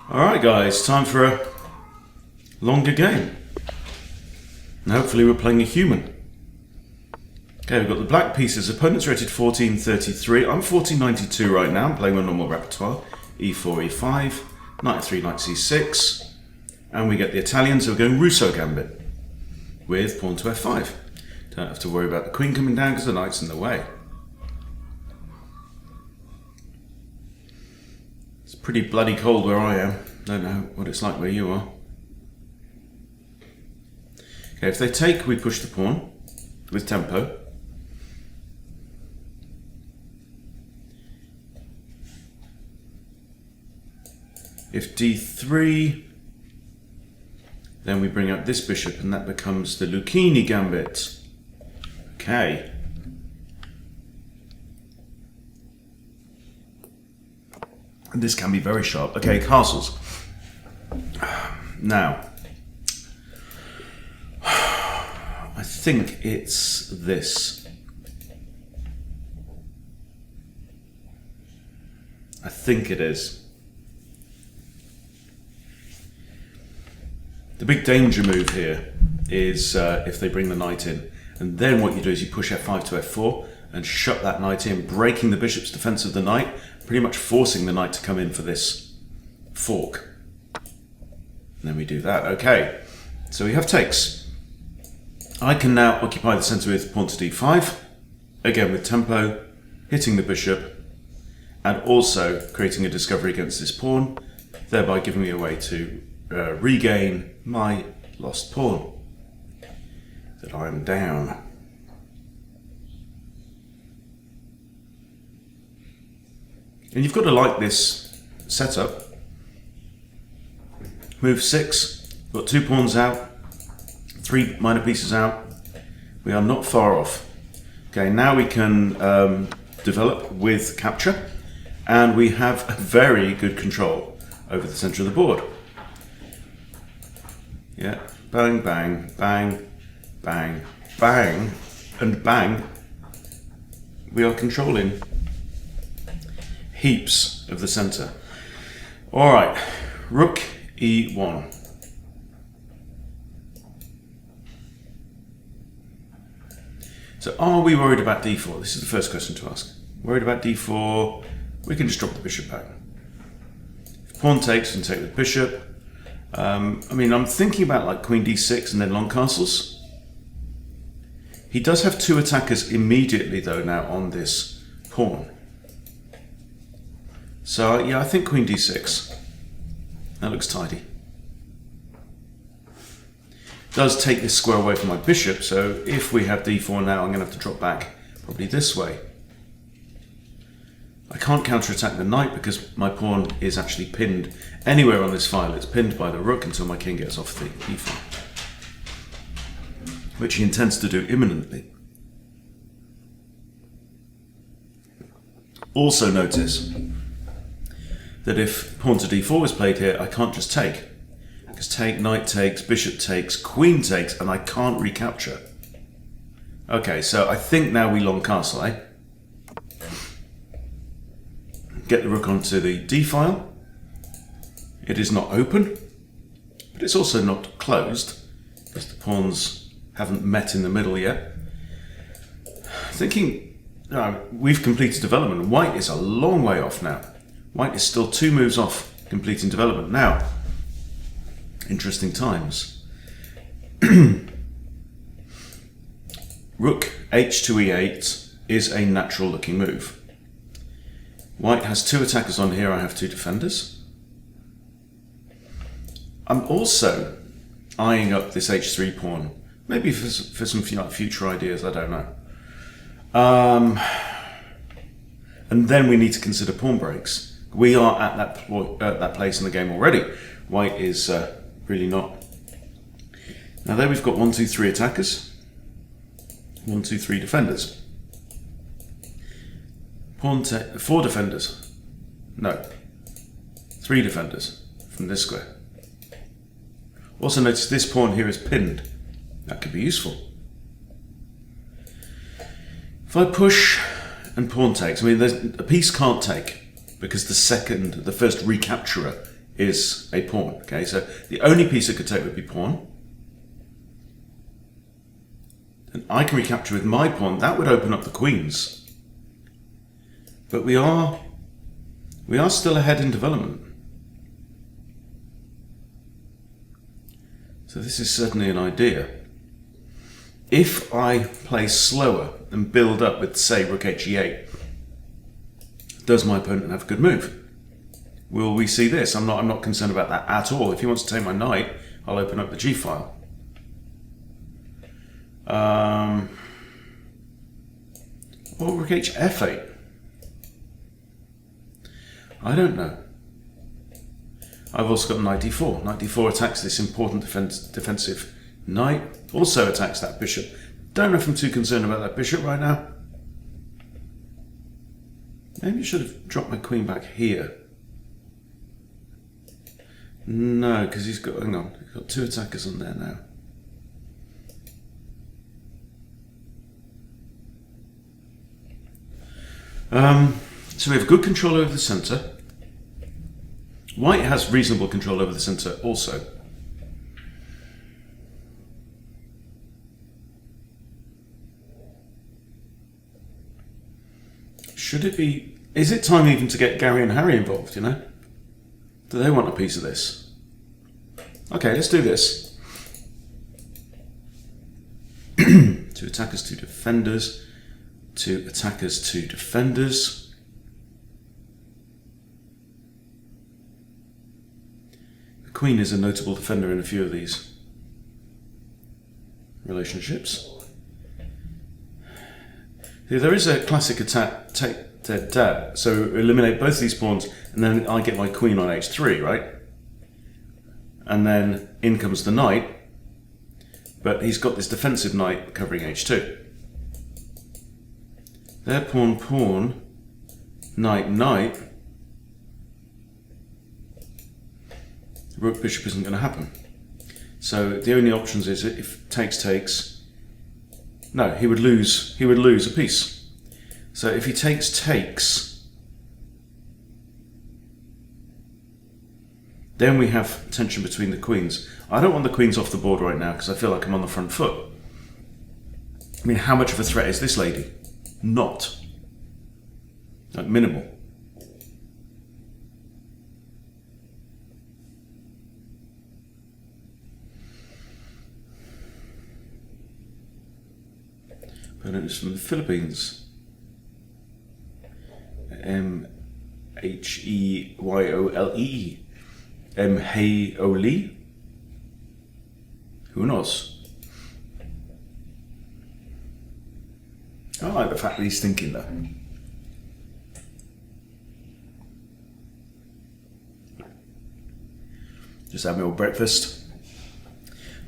Alright guys, time for a longer game. And hopefully we're playing a human. Okay, we've got the black pieces. Opponent's rated 1433. I'm 1492 right now. I'm playing my normal repertoire. E4, E5, knight f3, knight c6. And we get the Italians who are going Rousseau Gambit with pawn to f5. Don't have to worry about the queen coming down because the knight's in the way. It's pretty bloody cold where I am. Don't know what it's like where you are. Okay, if they take, we push the pawn with tempo. If d3, then we bring out this bishop and that becomes the Lucchini Gambit. Okay. And this can be very sharp. Okay, castles. Now, I think it's this. I think it is. The big danger move here is if they bring the knight in, and then what you do is you push f5 to f4 and shut that knight in, breaking the bishop's defense of the knight, pretty much forcing the knight to come in for this fork. And then we do that. Okay, so we have takes. I can now occupy the center with pawn to d5, again with tempo, hitting the bishop, and also creating a discovery against this pawn, thereby giving me a way to regain my lost pawn that I am down. And you've got to like this setup. Move 6, got 2 pawns out, 3 minor pieces out. We are not far off. Okay, now we can develop with capture, and we have very good control over the center of the board. Yeah, bang, bang, bang, bang, bang, and bang. We are controlling heaps of the center. All right, rook e1. So are we worried about d4? This is the first question to ask. Worried about d4? We can just drop the bishop back. If pawn takes, we can take the bishop. I mean, I'm thinking about like queen d6 and then long castles. He does have 2 attackers immediately though now on this pawn. So yeah, I think queen d6. That looks tidy. Does take this square away from my bishop, so if we have d4 now, I'm going to have to drop back probably this way. I can't counterattack the knight because my pawn is actually pinned anywhere on this file. It's pinned by the rook until my king gets off the e-file, which he intends to do imminently. Also notice that if pawn to d4 is played here, I can't just take. Because take, knight takes, bishop takes, queen takes, and I can't recapture. Okay, so I think now we long castle, eh? Get the rook onto the d-file. It is not open, but it's also not closed, because the pawns haven't met in the middle yet. Thinking, we've completed development, and white is a long way off now. White is still 2 moves off completing development. Now, interesting times. Rook h to e8 is a natural looking move. White has 2 attackers on here, I have 2 defenders. I'm also eyeing up this h3 pawn, maybe for some future ideas, I don't know. And then we need to consider pawn breaks. We are at that place in the game already. White is really not. Now there we've got 1, 2, 3 attackers, 1, 2, 3 defenders. Pawn 4 defenders. No, 3 defenders from this square. Also notice this pawn here is pinned. That could be useful. If I push and pawn takes, I mean, a piece can't take because the first recapturer is a pawn. Okay, so the only piece it could take would be pawn. And I can recapture with my pawn. That would open up the queens. But we are still ahead in development. So this is certainly an idea. If I play slower and build up with, say, rook h8, does my opponent have a good move? Will we see this? I'm not concerned about that at all. If he wants to take my knight, I'll open up the g file. Or rook h f8. I don't know. I've also got knight d4. Knight d4 attacks this important defensive knight. Also attacks that bishop. Don't know if I'm too concerned about that bishop right now. Maybe I should have dropped my queen back here. No, because he's got, hang on, he's got two attackers on there now. So we have good control over the centre. White has reasonable control over the centre also. Should it be, is it time even to get Gary and Harry involved, you know? Do they want a piece of this? Okay, let's do this. Two attackers, two defenders. Two attackers, two defenders. The queen is a notable defender in a few of these relationships. There is a classic attack, take dead dad. So eliminate both these pawns, and then I get my queen on h3, right? And then in comes the knight, but he's got this defensive knight covering h2. There, pawn, pawn, knight, knight. Rook, bishop isn't going to happen. So the only options is if takes, takes. No, he would lose a piece. So if he takes, takes, then we have tension between the queens. I don't want the queens off the board right now because I feel like I'm on the front foot. I mean, how much of a threat is this lady? Not. Like minimal. Opponent is from the Philippines. Mheyoole. Mheyoole. Who knows? I like the fact that he's thinking though. Just had my old breakfast.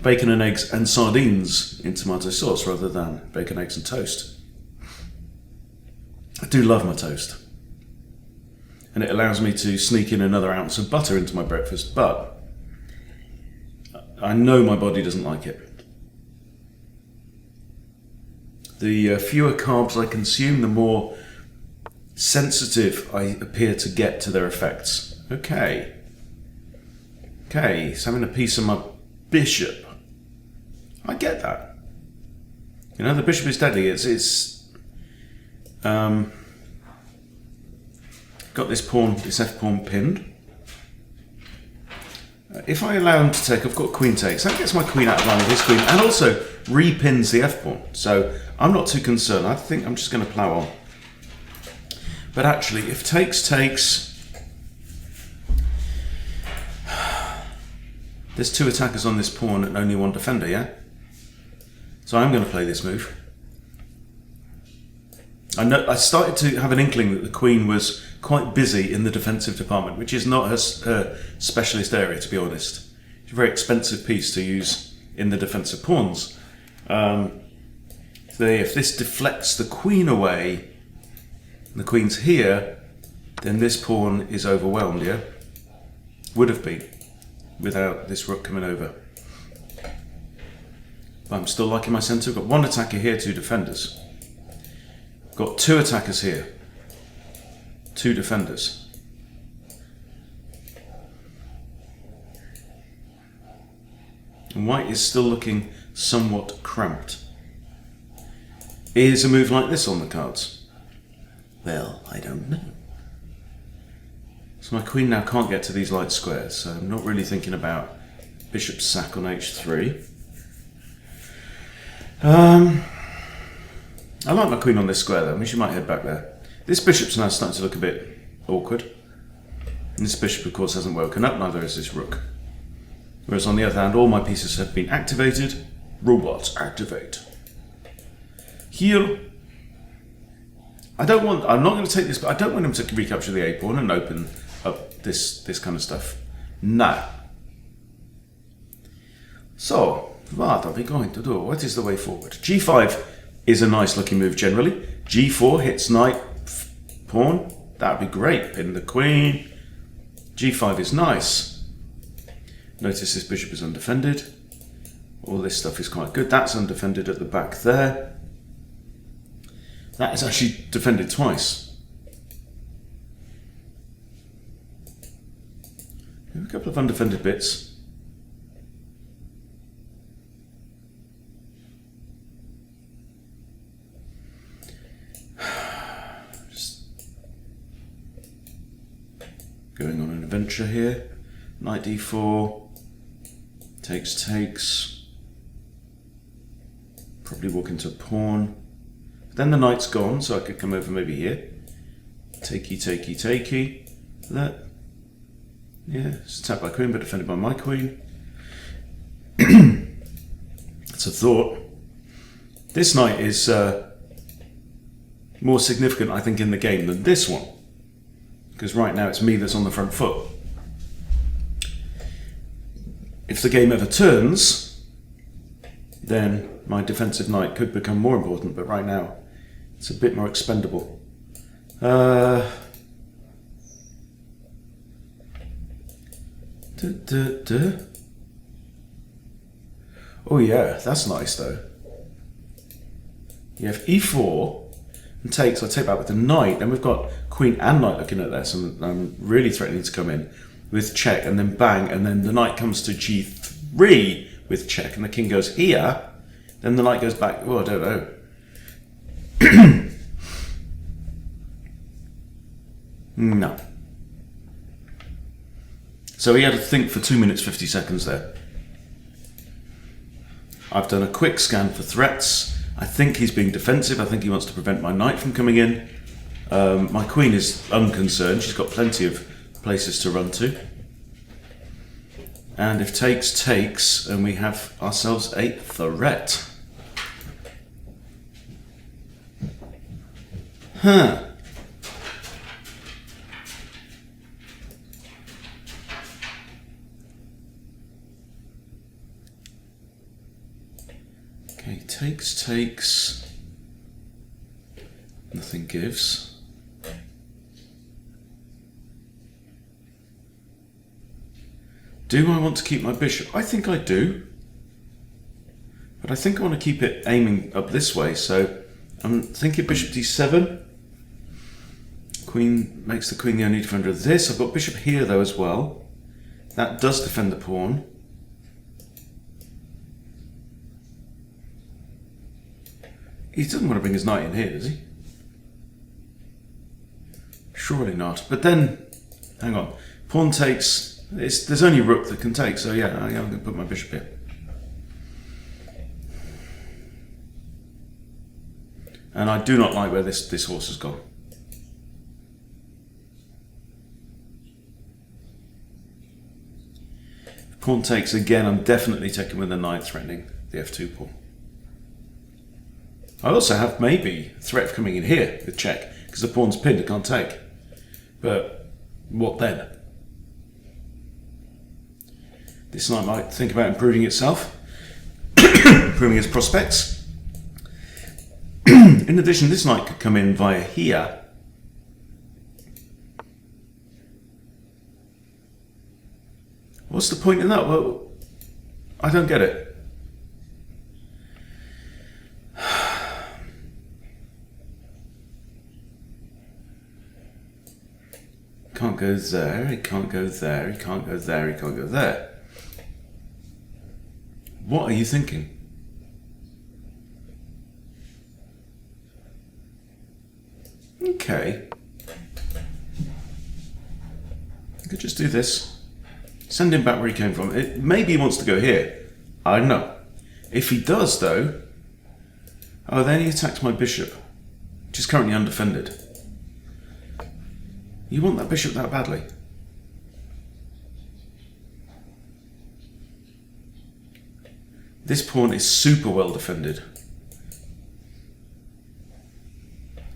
Bacon and eggs and sardines in tomato sauce rather than bacon, eggs and toast. I do love my toast. And it allows me to sneak in another ounce of butter into my breakfast, but I know my body doesn't like it. The fewer carbs I consume, the more sensitive I appear to get to their effects. Okay. Okay, so having a piece of my bishop. I get that. You know, the bishop is deadly. It's got this pawn, this f pawn pinned. If I allow him to take, I've got queen takes. That gets my queen out of line with his queen, and also repins the f pawn. So I'm not too concerned. I think I'm just going to plow on. But actually, if takes, takes. There's two attackers on this pawn and only one defender, yeah? So I'm going to play this move. I started to have an inkling that the queen was quite busy in the defensive department, which is not her specialist area, to be honest. It's a very expensive piece to use in the defensive pawns. If this deflects the queen away, and the queen's here, then this pawn is overwhelmed, yeah? Would have been, without this rook coming over. But I'm still liking my centre. I've got one attacker here, two defenders. Got two attackers here, two defenders. And white is still looking somewhat cramped. Is a move like this on the cards? Well, I don't know. So my queen now can't get to these light squares, so I'm not really thinking about bishop sack on h3. I like my queen on this square though. I mean, she might head back there. This bishop's now starting to look a bit awkward. And this bishop, of course, hasn't woken up, neither has this rook. Whereas on the other hand, all my pieces have been activated. Robots, activate. Here. I'm not going to take this, but I don't want him to recapture the a-pawn and open up this kind of stuff. No. So, what are we going to do? What is the way forward? g5 is a nice looking move generally. g4 hits knight, pawn. That would be great. Pin the queen. g5 is nice. Notice this bishop is undefended. All this stuff is quite good. That's undefended at the back there. That is actually defended twice. A couple of undefended bits. Just going on an adventure here. Knight d4. Takes. Probably walk into a pawn. Then the knight's gone, so I could come over maybe here. Takey. That. Yeah, it's attacked by queen, but defended by my queen. That's a thought. This knight is more significant, I think, in the game than this one. Because right now it's me that's on the front foot. If the game ever turns, then my defensive knight could become more important, but right now it's a bit more expendable. Oh yeah, that's nice though. You have e4 and takes. I take that with the knight. Then we've got queen and knight looking at this, and I'm really threatening to come in with check, and then bang, and then the knight comes to g3 with check, and the king goes here. Then the knight goes back. Oh, I don't know. No. So he had to think for 2 minutes 50 seconds there. I've done a quick scan for threats. I think he's being defensive. I think he wants to prevent my knight from coming in. My queen is unconcerned. She's got plenty of places to run to. And if takes, and we have ourselves a threat. Huh. Okay, takes. Nothing gives. Do I want to keep my bishop? I think I do. But I think I want to keep it aiming up this way, so I'm thinking bishop d7. Queen makes the queen the only defender of this. I've got bishop here though as well. That does defend the pawn. He doesn't want to bring his knight in here, does he? Surely not. But then, hang on. Pawn takes. There's only rook that can take, so yeah, I'm going to put my bishop here. And I do not like where this horse has gone. If pawn takes again, I'm definitely taking with the knight, threatening the f2 pawn. I also have maybe a threat of coming in here with check, because the pawn's pinned, it can't take. But what then? This knight might think about improving itself, improving its prospects. In addition, this knight could come in via here. What's the point in that? Well, I don't get it. Can't go there, he can't go there, he can't go there, he can't go there. What are you thinking? Okay. I could just do this. Send him back where he came from. Maybe he wants to go here. I don't know. If he does, though... Oh, then he attacks my bishop, which is currently undefended. You want that bishop that badly? This pawn is super well defended.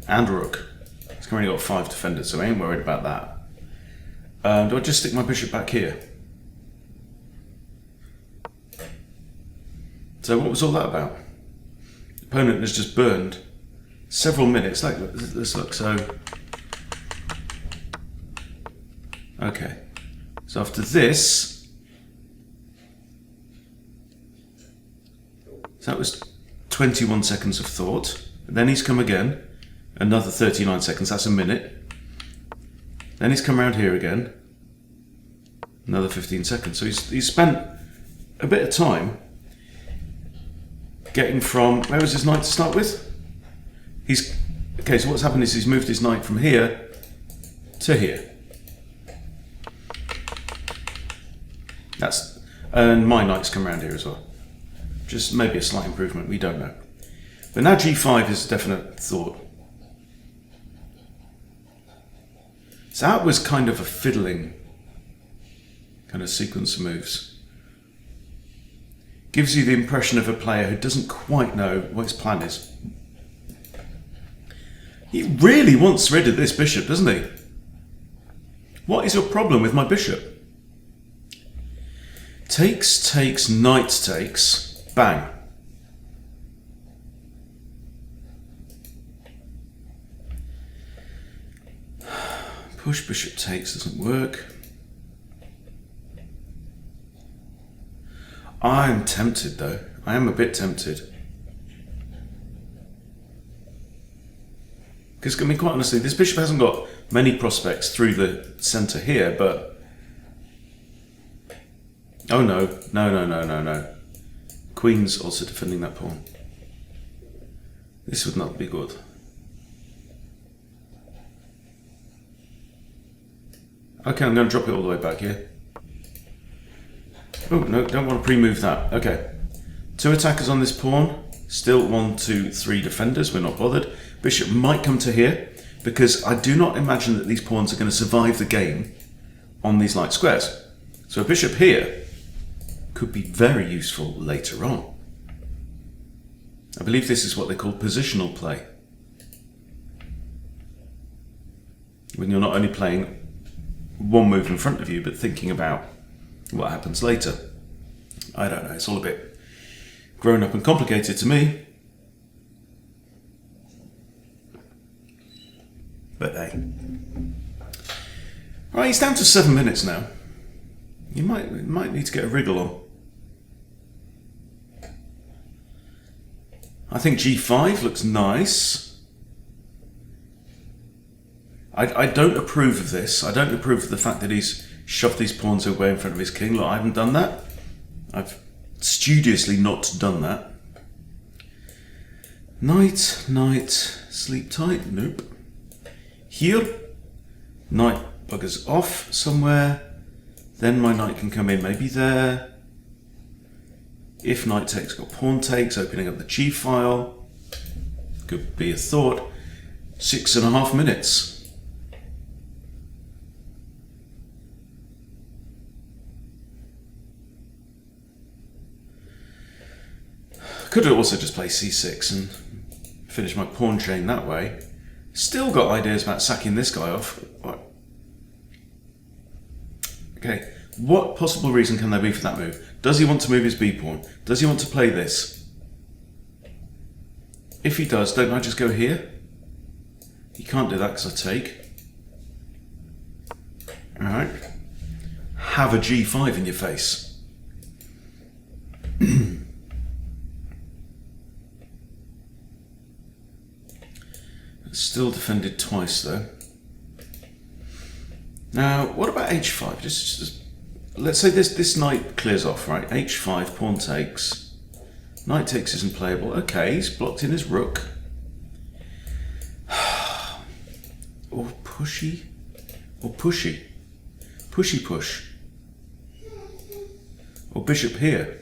And rook. It's currently got 5 defenders, so I ain't worried about that. Do I just stick my bishop back here? So what was all that about? The opponent has just burned several minutes. Like, let's look. So, okay. So after this, so that was 21 seconds of thought. And then he's come again, another 39 seconds. That's a minute. Then he's come around here again, another 15 seconds. So he's spent a bit of time getting from, where was his knight to start with? Okay, so what's happened is he's moved his knight from here to here. And my knight's come around here as well. Just maybe a slight improvement, we don't know. But now g5 is a definite thought. So that was kind of a fiddling kind of sequence of moves. Gives you the impression of a player who doesn't quite know what his plan is. He really wants rid of this bishop, doesn't he? What is your problem with my bishop? Takes, takes, knight takes, bang. Push bishop takes doesn't work. I'm tempted though. I am a bit tempted. Because, I mean, quite honestly, this bishop hasn't got many prospects through the centre here, but... Oh no, no. Queen's also defending that pawn. This would not be good. Okay, I'm going to drop it all the way back here. Oh, no, don't want to pre-move that. Okay. 2 attackers on this pawn. Still 1, 2, 3 defenders. We're not bothered. Bishop might come to here, because I do not imagine that these pawns are going to survive the game on these light squares. So a bishop here could be very useful later on. I believe this is what they call positional play. When you're not only playing one move in front of you, but thinking about what happens later. I don't know, it's all a bit grown up and complicated to me. But hey. Right, he's down to 7 minutes now. You might need to get a wriggle on. I think g5 looks nice. I don't approve of this. I don't approve of the fact that he's shoved these pawns away in front of his king. Look, I haven't done that. I've studiously not done that. Knight, knight, sleep tight. Nope. Here, knight buggers off somewhere. Then my knight can come in, maybe there. If knight takes, got pawn takes, opening up the g file. Could be a thought. 6.5 minutes. Could have also just played c6 and finish my pawn chain that way. Still got ideas about sacking this guy off. Okay, what possible reason can there be for that move? Does he want to move his b-pawn? Does he want to play this? If he does, don't I just go here? He can't do that because I take. Alright. Have a g5 in your face. Still defended twice though. Now, what about h5? Just let's say this knight clears off, right? h5, pawn takes. Knight takes isn't playable. Okay, he's blocked in his rook. Or pushy. Or pushy. Pushy push. Or bishop here.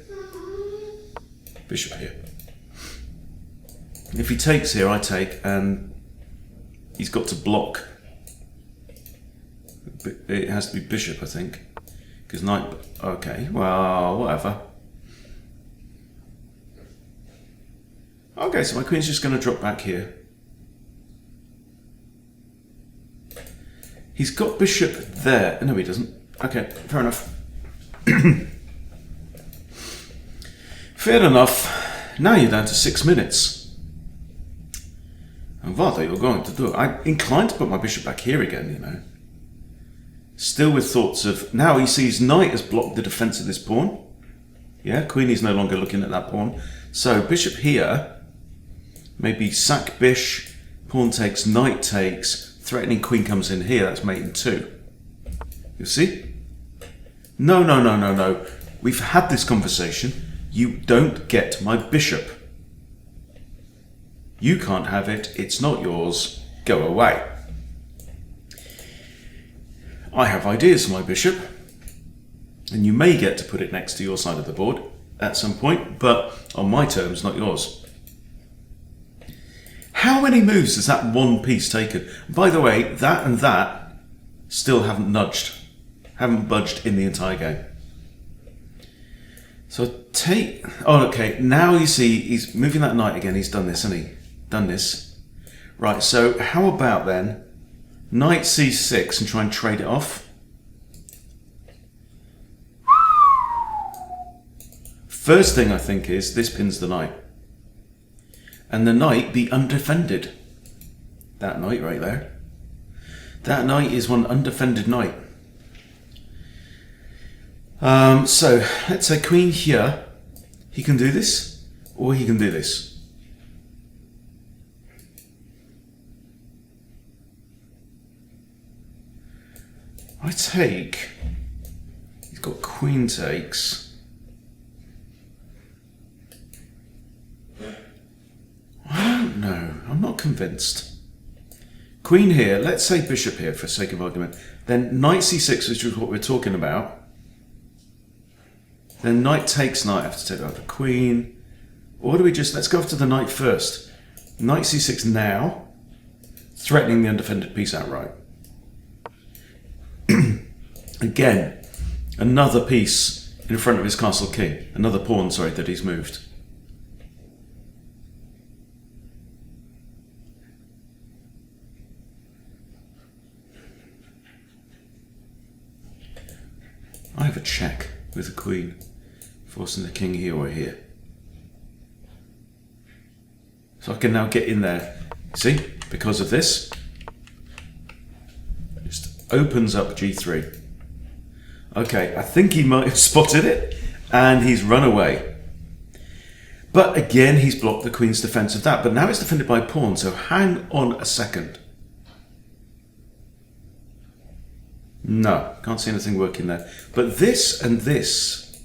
Bishop here. If he takes here, I take, and he's got to block. It has to be bishop, I think. Because knight... Okay, well, whatever. Okay, so my queen's just going to drop back here. He's got bishop there. No, he doesn't. Okay, fair enough. Fair enough. Now you're down to 6 minutes. And what are you going to do? I'm inclined to put my bishop back here again, you know. Still with thoughts of... Now he sees knight has blocked the defense of this pawn. Yeah, queen is no longer looking at that pawn. So bishop here. Maybe sack bish. Pawn takes, knight takes. Threatening queen comes in here. That's mate in 2. You see? No, no, no, no, no. We've had this conversation. You don't get my bishop. You can't have it. It's not yours. Go away. I have ideas for my bishop. And you may get to put it next to your side of the board at some point, but on my terms, not yours. How many moves has that one piece taken? By the way, that and that still haven't nudged. Haven't budged in the entire game. So take... Oh, okay. Now you see he's moving that knight again. He's done this, hasn't he? Done this. Right, so how about then knight c6 and try and trade it off? First thing I think is this pins the knight. And the knight be undefended. That knight right there. That knight is one undefended knight. So let's say queen here. He can do this, or he can do this. I take. He's got queen takes. I don't know. I'm not convinced. Queen here. Let's say bishop here for sake of argument. Then knight c6, which is what we're talking about. Then knight takes knight. I have to take out the queen. Or do we just... Let's go after the knight first. Knight c6 now. Threatening the undefended piece outright. Again, another piece in front of his castle king. Another pawn, sorry, that he's moved. I have a check with the queen, forcing the king here or here. So I can now get in there. See, because of this, just opens up g3. Okay, I think he might have spotted it, and he's run away. But again, he's blocked the queen's defense of that, but now it's defended by a pawn, so hang on a second. No, can't see anything working there. But this and this,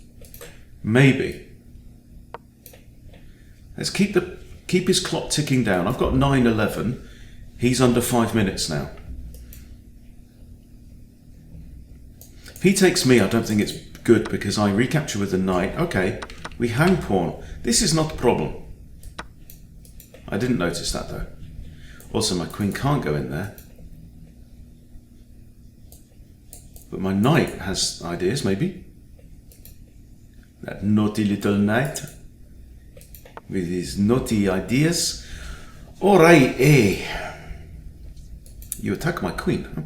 maybe. Let's keep his clock ticking down. I've got 9:11. He's under 5 minutes now. If he takes me, I don't think it's good because I recapture with the knight. Okay, we hang pawn. This is not the problem. I didn't notice that though. Also, my queen can't go in there. But my knight has ideas, maybe. That naughty little knight with his naughty ideas. Alright, you attack my queen, huh?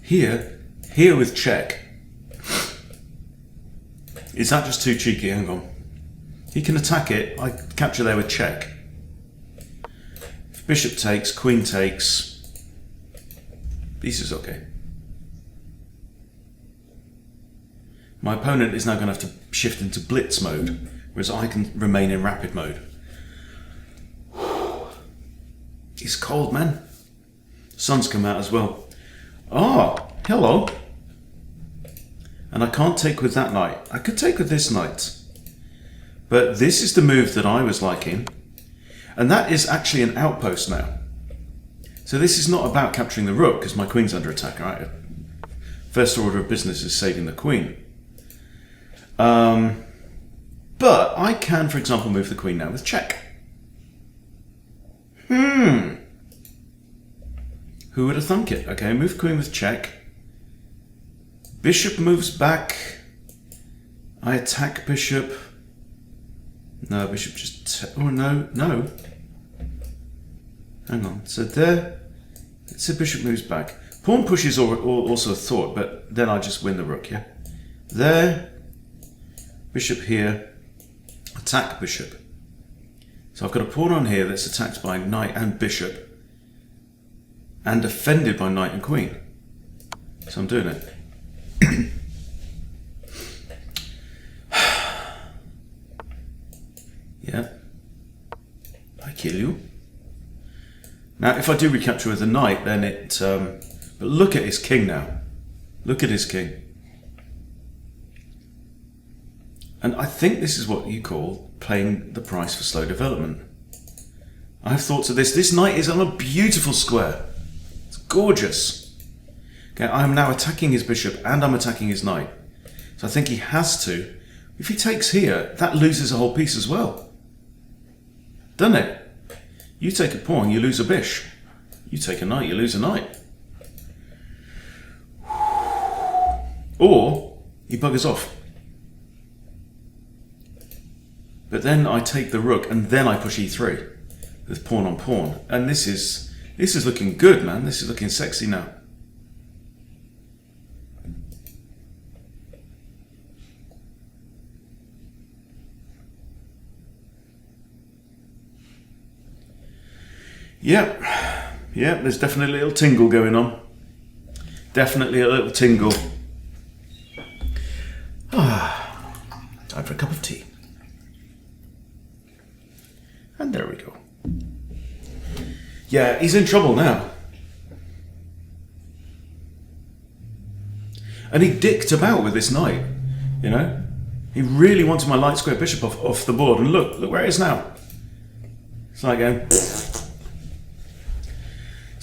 Here with check. Is that just too cheeky? Hang on. He can attack it. I capture there with check. If bishop takes, queen takes. This is okay. My opponent is now going to have to shift into blitz mode, whereas I can remain in rapid mode. It's cold, man. Sun's come out as well. Ah, hello. And I can't take with that knight. I could take with this knight. But this is the move that I was liking. And that is actually an outpost now. So this is not about capturing the rook, because my queen's under attack, right? First order of business is saving the queen. But I can, for example, move the queen now with check. Who would have thunk it? Okay, move queen with check. Bishop moves back. I attack bishop. No, bishop just... oh, no. Hang on. So there... so bishop moves back. Pawn push is also a thought, but then I just win the rook, yeah? There. Bishop here. Attack bishop. So I've got a pawn on here that's attacked by knight and bishop. And defended by knight and queen. So I'm doing it. Yeah. I kill you. Now, if I do recapture with a knight, then it... but look at his king now. Look at his king. And I think this is what you call paying the price for slow development. I have thoughts of this. This knight is on a beautiful square. It's gorgeous. Okay, I am now attacking his bishop and I'm attacking his knight. So I think he has to. If he takes here, that loses a whole piece as well. Doesn't it? You take a pawn, you lose a bish. You take a knight, you lose a knight. Or he buggers off. But then I take the rook and then I push e3 with pawn on pawn. And this is looking good, man. This is looking sexy now. Yep, there's definitely a little tingle going on. Definitely a little tingle. Time for a cup of tea. And there we go. Yeah, he's in trouble now. And he dicked about with this knight, you know? He really wanted my light square bishop off the board, and look where it is now. It's like going... it's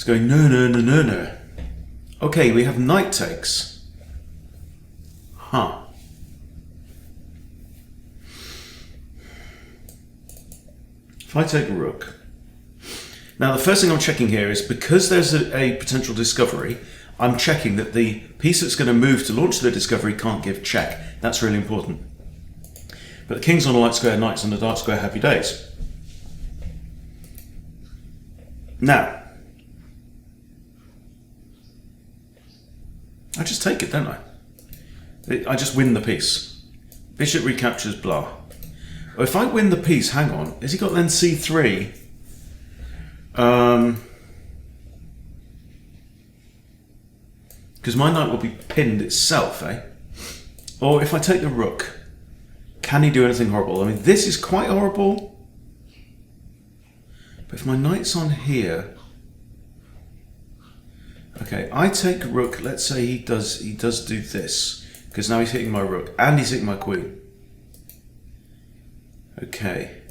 going, no. Okay, we have knight takes. Huh. If I take rook. Now the first thing I'm checking here is, because there's a potential discovery, I'm checking that the piece that's going to move to launch the discovery can't give check. That's really important. But the king's on a light square, knight's on a dark square, happy days. Now, I just take it, don't I? I just win the piece. Bishop recaptures, blah. Well, if I win the piece, hang on, has he got then c3? Because my knight will be pinned itself, eh? Or if I take the rook, can he do anything horrible? I mean, this is quite horrible. But if my knight's on here... okay, I take rook, let's say he does do this. Because now he's hitting my rook, and he's hitting my queen. Okay.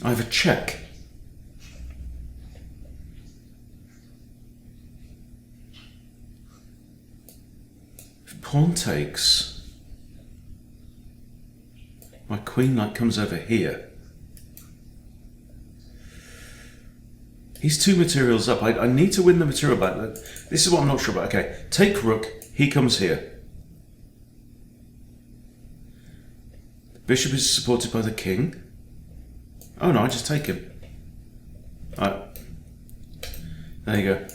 I have a check. If pawn takes, my queen knight comes over here. He's 2 materials up. I need to win the material back. This is what I'm not sure about. Okay, take rook, he comes here. Bishop is supported by the king. Oh no, I just take him. Alright. There you go.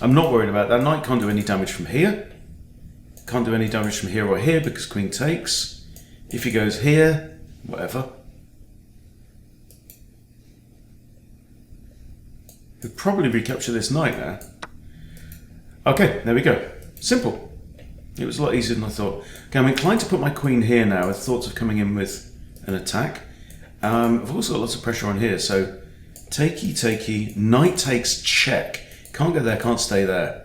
I'm not worried about that. Knight can't do any damage from here. Can't do any damage from here or here because queen takes. If he goes here, whatever. He'll probably recapture this knight now. Okay, there we go. Simple. It was a lot easier than I thought. Okay, I'm inclined to put my queen here now with thoughts of coming in with an attack. I've also got lots of pressure on here, so takey, takey, knight takes, check. Can't go there, can't stay there.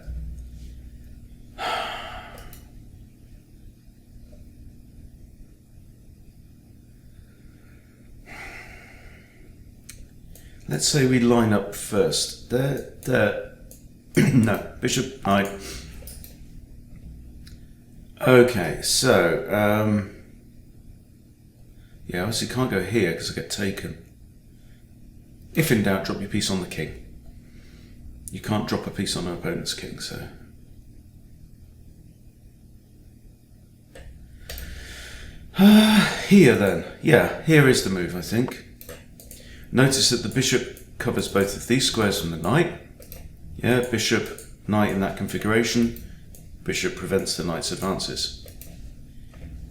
Let's say we line up first. There. No, bishop, knight. Okay, so, yeah, obviously can't go here because I get taken. If in doubt, drop your piece on the king. You can't drop a piece on an opponent's king, so. Here then. Yeah, here is the move, I think. Notice that the bishop covers both of these squares from the knight. Yeah, bishop, knight in that configuration. Bishop prevents the knight's advances.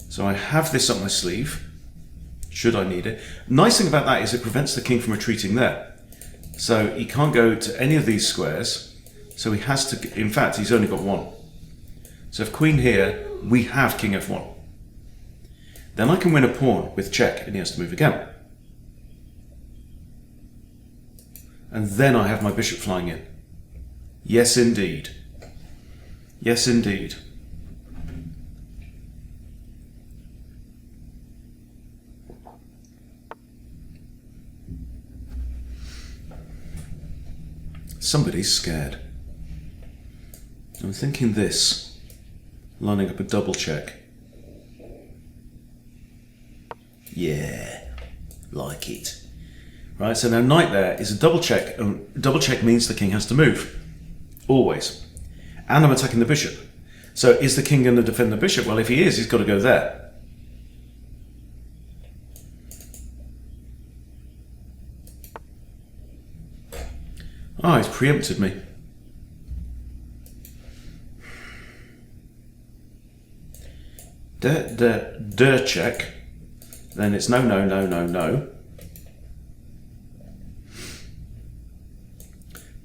So I have this up my sleeve, should I need it. Nice thing about that is it prevents the king from retreating there. So he can't go to any of these squares, so he has to, in fact, he's only got one. So if queen here, we have king f1. Then I can win a pawn with check, and he has to move again. And then I have my bishop flying in. Yes, indeed. Yes, indeed. Somebody's scared. I'm thinking this, lining up a double check. Yeah, like it. Right, so now knight there is a double check, and double check means the king has to move. Always. And I'm attacking the bishop. So is the king going to defend the bishop? Well, if he is, he's got to go there. Ah, he's preempted me. Check. Then it's no, no, no, no, no.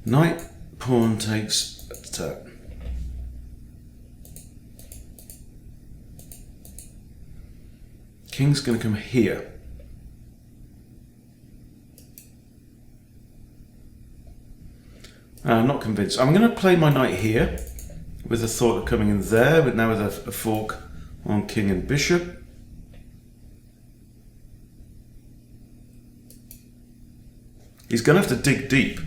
Knight, pawn takes attack. King's going to come here. I'm not convinced. I'm going to play my knight here with the thought of coming in there, but now with a fork on king and bishop. He's going to have to dig deep.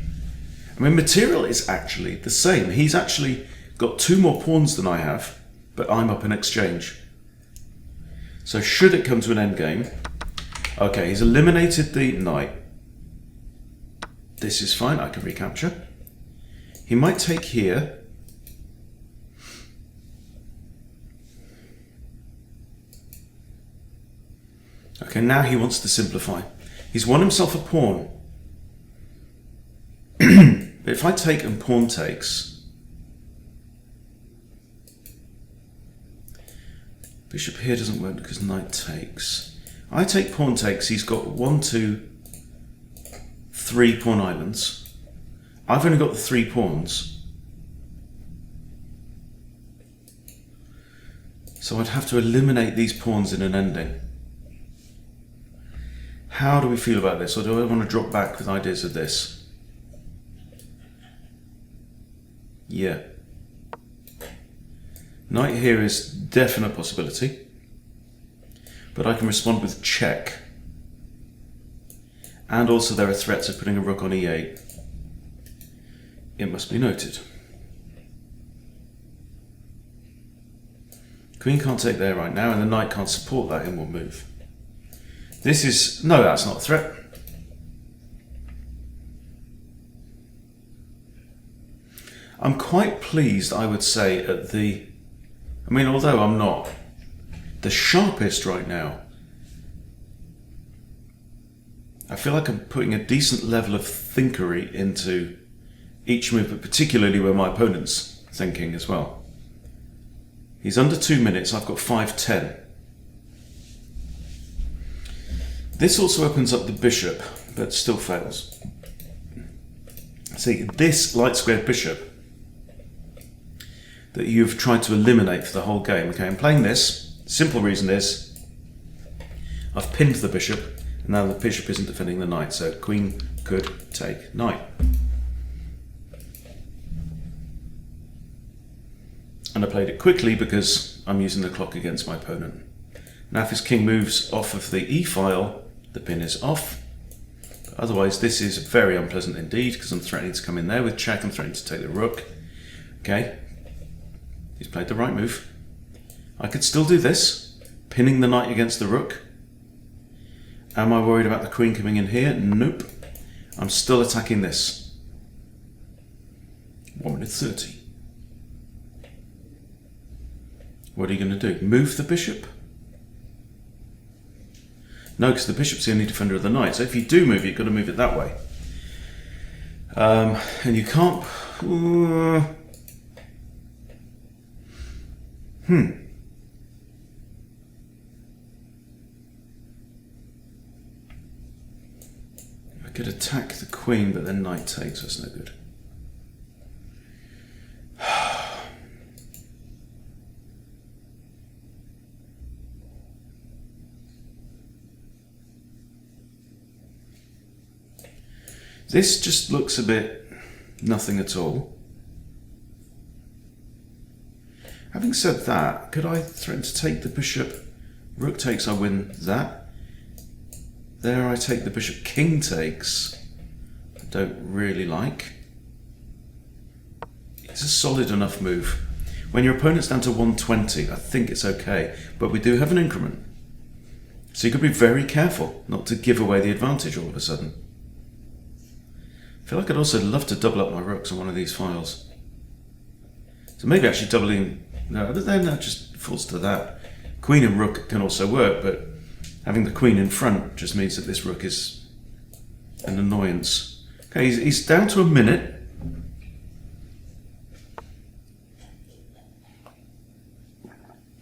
I mean, material is actually the same. He's actually got two more pawns than I have, but I'm up in exchange. So should it come to an endgame, okay, he's eliminated the knight. This is fine, I can recapture. He might take here. Okay, now he wants to simplify. He's won himself a pawn. But if I take and pawn takes, bishop here doesn't work because knight takes. I take pawn takes, he's got 1, 2, 3 pawn islands. I've only got the 3 pawns. So I'd have to eliminate these pawns in an ending. How do we feel about this? Or do I want to drop back with ideas of this? Yeah. Knight here is definite possibility. But I can respond with check. And also there are threats of putting a rook on e8. It must be noted. Queen can't take there right now, and the knight can't support that inward move. This is... no, that's not a threat. I'm quite pleased, I would say, at the... I mean, although I'm not the sharpest right now, I feel like I'm putting a decent level of thinkery into each move, but particularly where my opponent's thinking as well. He's under 2 minutes, I've got 5-10. This also opens up the bishop, but still fails. See, this light squared bishop that you've tried to eliminate for the whole game. Okay, I'm playing this. Simple reason is I've pinned the bishop, and now the bishop isn't defending the knight, so queen could take knight. And I played it quickly because I'm using the clock against my opponent. Now if his king moves off of the e-file, the pin is off. But otherwise this is very unpleasant indeed, because I'm threatening to come in there with check, I'm threatening to take the rook. Okay, he's played the right move. I could still do this, pinning the knight against the rook. Am I worried about the queen coming in here? Nope. I'm still attacking this. 1 minute 30. What are you going to do? Move the bishop? No, because the bishop's the only defender of the knight. So if you do move it, you've got to move it that way. And you can't... I could attack the queen, but then knight takes. That's no good. This just looks a bit nothing at all. Having said that, could I threaten to take the bishop? Rook takes, I win that. There I take the bishop, king takes. I don't really like. It's a solid enough move. When your opponent's down to 120, I think it's okay, but we do have an increment. So you could be very careful not to give away the advantage all of a sudden. I feel like I'd also love to double up my rooks on one of these files. So maybe actually doubling... No, then that just falls to that. Queen and rook can also work, but having the queen in front just means that this rook is an annoyance. Okay, he's down to a minute.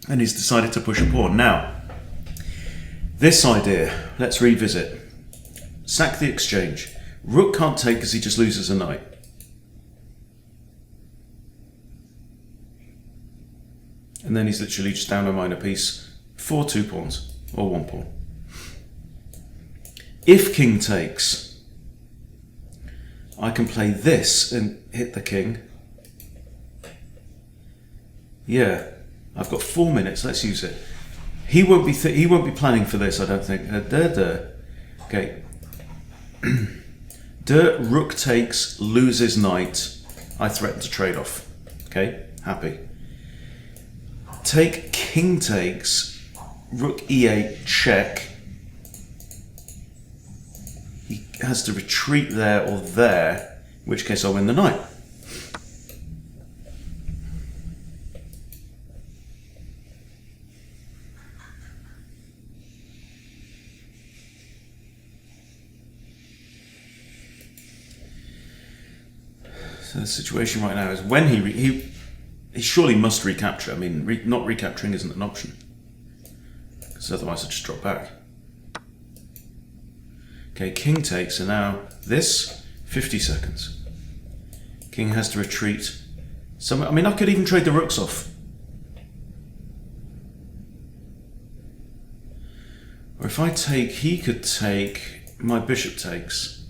And he's decided to push a pawn. Now, this idea, let's revisit. Sack the exchange. Rook can't take because he just loses a knight. And then he's literally just down a minor piece for 2 pawns, or 1 pawn. If king takes, I can play this and hit the king. Yeah, I've got 4 minutes, let's use it. He won't be planning for this, I don't think. Okay. Rook takes, loses knight. I threaten to trade off. Okay, happy. Take, king takes, rook e8, check. He has to retreat there or there, in which case I'll win the knight. So the situation right now is when he surely must recapture. I mean, not recapturing isn't an option, because otherwise I'd just drop back. Okay, king takes, and now this, 50 seconds. King has to retreat. I mean, I could even trade the rooks off. Or if I take, he could take, my bishop takes.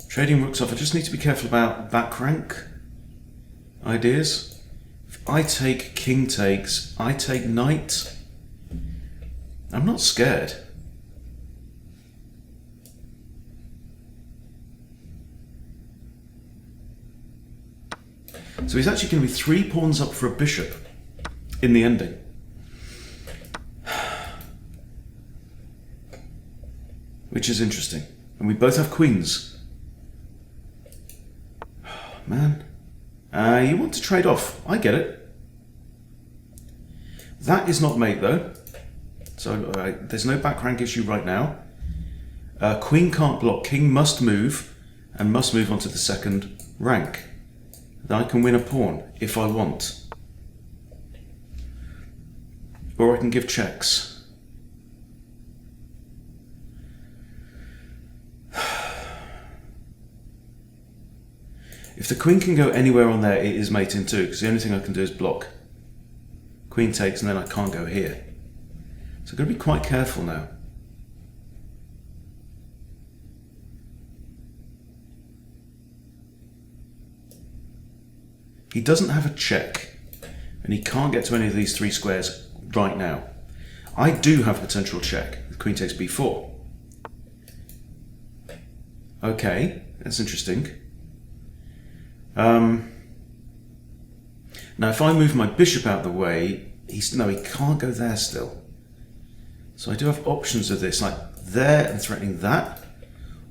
Trading rooks off, I just need to be careful about back rank ideas. If I take, king takes, I take knight. I'm not scared. So he's actually going to be 3 pawns up for a bishop in the ending. Which is interesting. And we both have queens. Man. You want to trade off. I get it. That is not mate though. So there's no back rank issue right now. Queen can't block. King must move, and must move onto the second rank. Then I can win a pawn if I want. Or I can give checks. If the queen can go anywhere on there, it is mate in 2, because the only thing I can do is block. Queen takes, and then I can't go here. So I've got to be quite careful now. He doesn't have a check, and he can't get to any of these three squares right now. I do have a potential check with queen takes b4. Okay, that's interesting. Now if I move my bishop out of the way, he can't go there still. So I do have options of this, like there and threatening that,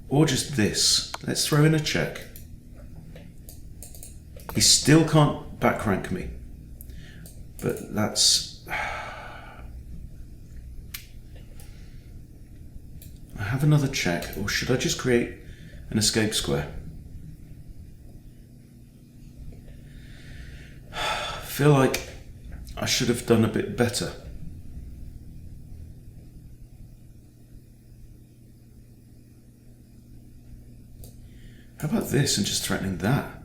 or just this. Let's throw in a check. He still can't back rank me, but that's... I have another check, or should I just create an escape square? I feel like I should have done a bit better. How about this and just threatening that?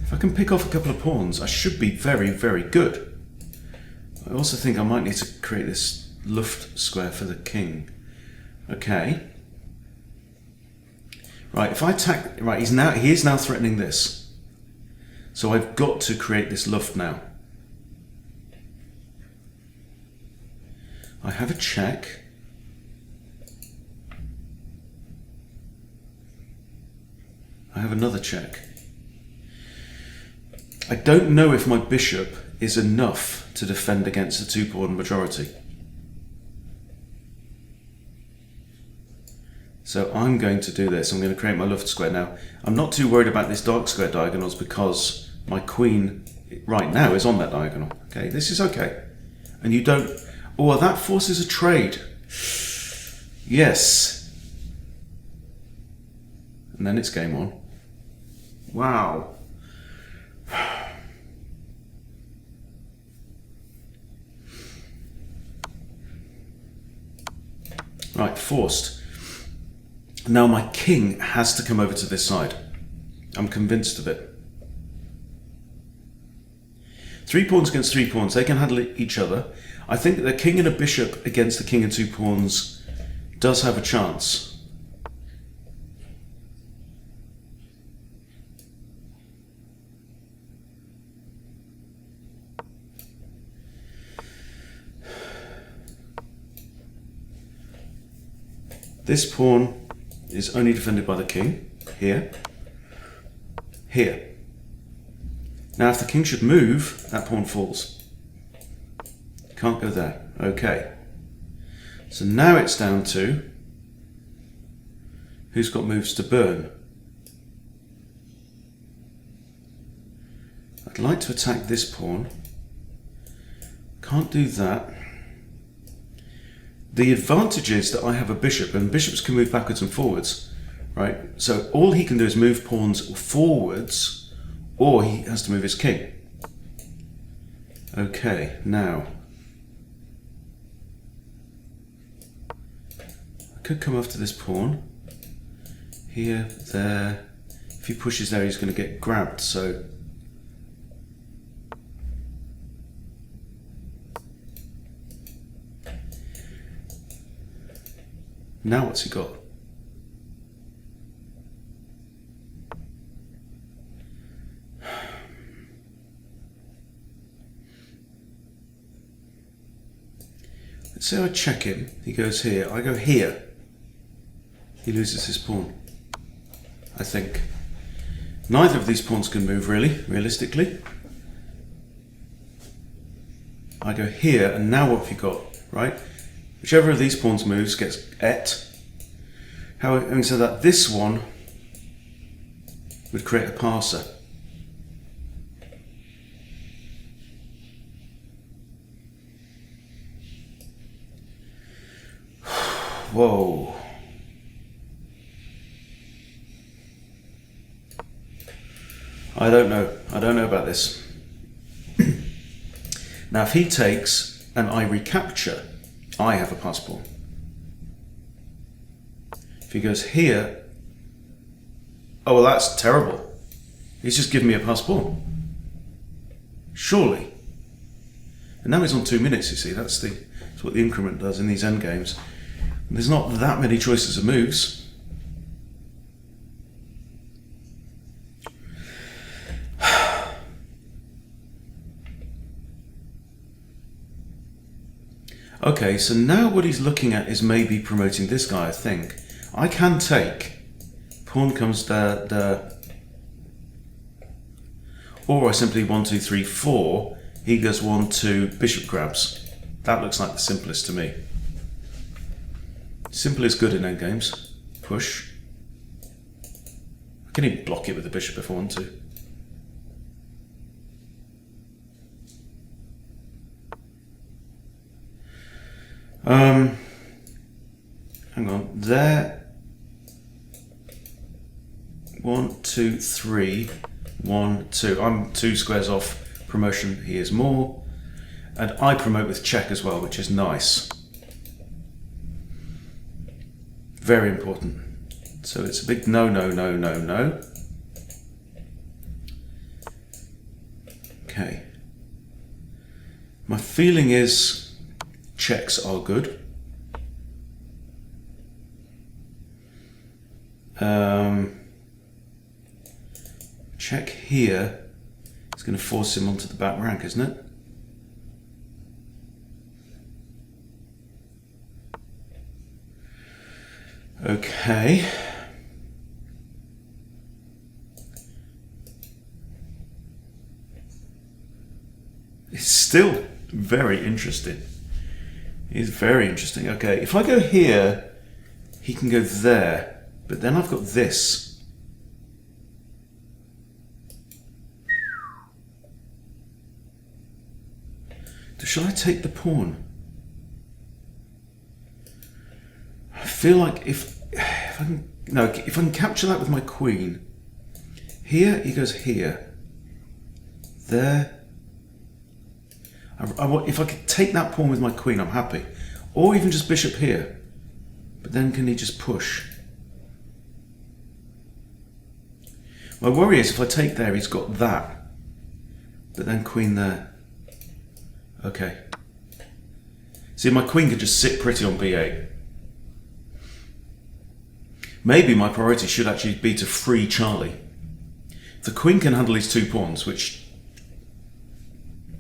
If I can pick off a couple of pawns, I should be very, very good. I also think I might need to create this Luft square for the king. Okay. Right, if I attack... Right, he is now threatening this. So I've got to create this Luft now. I have a check. I have another check. I don't know if my bishop is enough to defend against a two-pawn majority. So I'm going to do this. I'm going to create my Luft square now. I'm not too worried about this dark square diagonals because my queen right now is on that diagonal. Okay, this is okay. And you don't... Oh, that forces a trade. Yes. And then it's game on. Wow. Right, forced. Now my king has to come over to this side. I'm convinced of it. 3 pawns against 3 pawns, they can handle each other. I think that the king and a bishop against the king and 2 pawns does have a chance. This pawn is only defended by the king, here, here. Now if the king should move, that pawn falls. Can't go there. Okay. So now it's down to who's got moves to burn. I'd like to attack this pawn. Can't do that. The advantage is that I have a bishop, and bishops can move backwards and forwards, right? So all he can do is move pawns forwards, or he has to move his king. Okay, now I could come after this pawn. Here, there. If he pushes there, he's going to get grabbed, so... Now what's he got? Let's say I check him. He goes here. I go here. He loses his pawn. I think. Neither of these pawns can move really, realistically. I go here, and now what have you got, right? Whichever of these pawns moves gets et. Having said that, this one would create a passer. Whoa. I don't know. I don't know about this. Now if he takes and I recapture, I have a pass pawn. If he goes here, oh well, that's terrible. He's just given me a pass pawn. Surely. And now he's on 2 minutes, you see. That's what the increment does in these endgames. And there's not that many choices of moves. Okay, so now what he's looking at is maybe promoting this guy, I think. I can take. Pawn comes there. Or I simply 1, 2, 3, 4. He goes 1, 2, bishop grabs. That looks like the simplest to me. Simple is good in endgames. Push. I can even block it with the bishop if I want to. Hang on, there. 1, 2, 3, 1, 2. I'm 2 squares off promotion. He is more, and I promote with check as well, which is nice. Very important. So it's a big no, no, no, no, no. Okay. My feeling is checks are good. Check here is going to force him onto the back rank, isn't it? Okay. It's still very interesting. It's very interesting. Okay, if I go here, he can go there, but then I've got this. Shall I take the pawn? I feel like if I can capture that with my queen. Here he goes here. There. If I could take that pawn with my queen, I'm happy. Or even just bishop here. But then can he just push? My worry is if I take there, he's got that. But then queen there. Okay. See, my queen could just sit pretty on b8. Maybe my priority should actually be to free Charlie. If the queen can handle these 2 pawns, which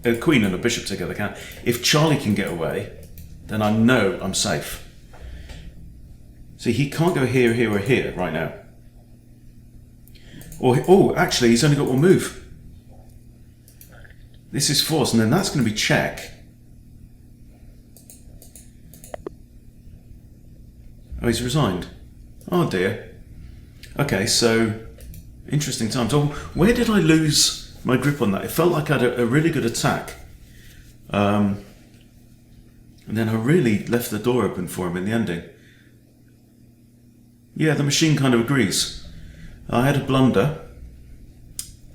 a queen and a bishop together can. If Charlie can get away, then I know I'm safe. See, he can't go here, here, or here right now. Or, oh, actually, he's only got 1 move. This is force, and then that's going to be check. Oh, he's resigned. Oh dear. Okay, so interesting time. So where did I lose my grip on that? It felt like I had a really good attack. And then I really left the door open for him in the ending. Yeah, the machine kind of agrees. I had a blunder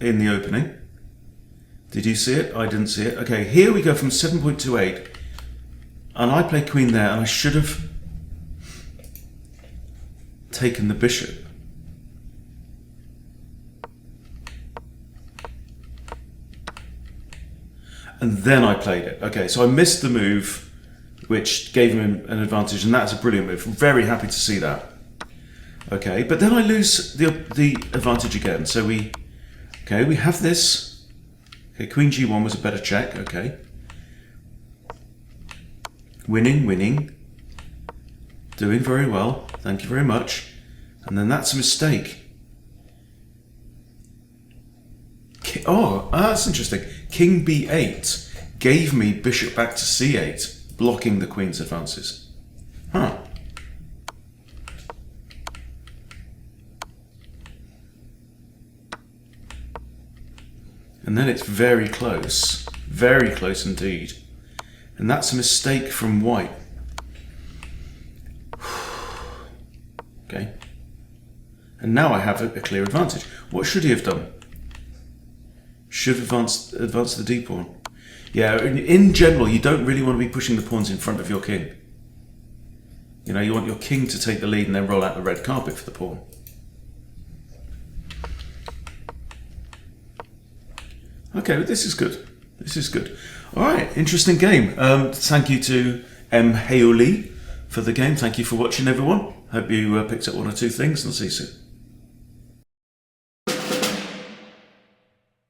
in the opening. Did you see it? I didn't see it. Okay, here we go from 7.28. And I play queen there, and I should have taken the bishop. And then I played it. Okay, so I missed the move, which gave him an advantage, and that's a brilliant move. Very happy to see that. Okay, but then I lose the advantage again. So we have this. Okay, queen g1 was a better check. Okay. Winning. Doing very well. Thank you very much. And then that's a mistake. Oh, that's interesting. King b8 gave me bishop back to c8, blocking the queen's advances. Huh. And then it's very close indeed. And that's a mistake from white. Okay. And now I have a clear advantage. What should he have done? Should advance the d pawn. Yeah, in general, you don't really want to be pushing the pawns in front of your king. You know, you want your king to take the lead and then roll out the red carpet for the pawn. Okay, well, this is good. This is good. All right, interesting game. Thank you to M. Heoli for the game. Thank you for watching, everyone. Hope you picked up one or two things, and see you soon.